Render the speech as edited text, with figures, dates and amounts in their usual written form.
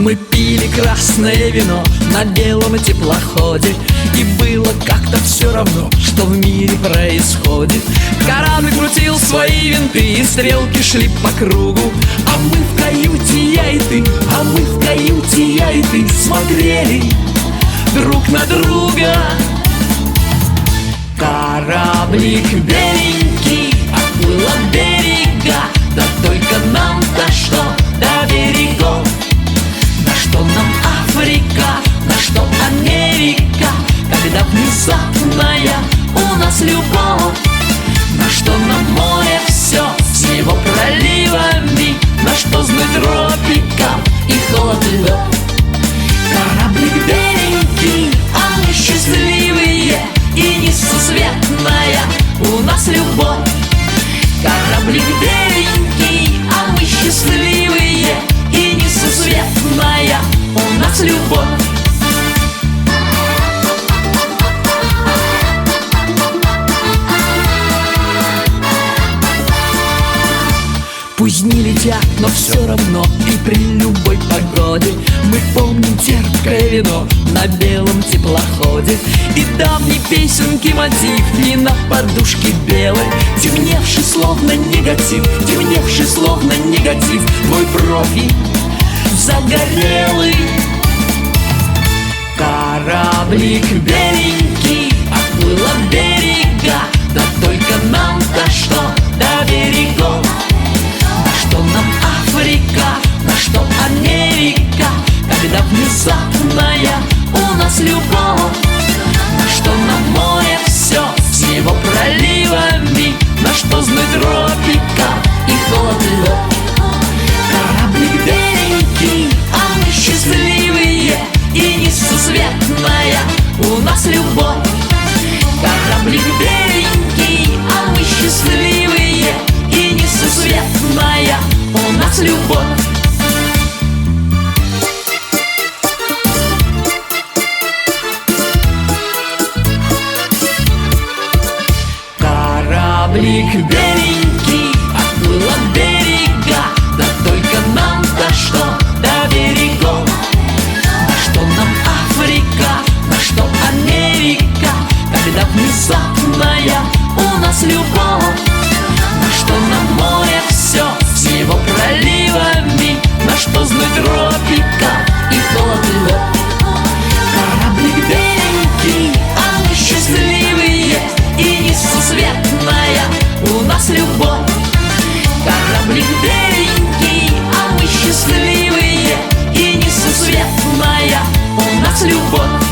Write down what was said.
Мы пили красное вино на белом теплоходе, и было как-то все равно, что в мире происходит. Корабль крутил свои винты, и стрелки шли по кругу. А мы в каюте, я и ты, а мы в каюте, я и ты смотрели друг на друга. Кораблик беленький отплыл от берега, да только нам-то что до берегов. На что нам Африка, на что Америка, когда внезапная у нас любовь? На что нам море все с его проливами, на что знать тропиков и холод и лед? Кораблик беленький, а мы счастливые, и несусветная у нас любовь. Кораблик беленький, а мы счастливые, и несусветная у нас любовь. Пусть не летят, но все равно и при любой погоде мы помним терпкое вино на белом теплоходе. И давней песенки мотив не на подушке белой, темневший словно негатив, темневший словно негатив, твой профиль загорелый. Кораблик беленький отплыл от берега, да только нам-то что до берегов? На что нам Африка, на что Америка, когда внезапная у нас любовь? На что нам море все с его проливами, на что знать тропика и холод и лед? Кораблик беленький, а мы счастливые, и несусветная у нас любовь. Кораблик беленький, а мы счастливые, и несусветная у нас любовь. Кораблик беленький отплыл от берега, да только нам-то что до берегов? На что нам Африка, на что Америка, когда внезапная у нас любовь? На что нам море все с его проливами, на что знать тропика и холод и лед? Кораблик беленький, а мы счастливые, и несусветная у нас любовь. Кораблик беленький, а мы счастливые, и несусветная у нас любовь.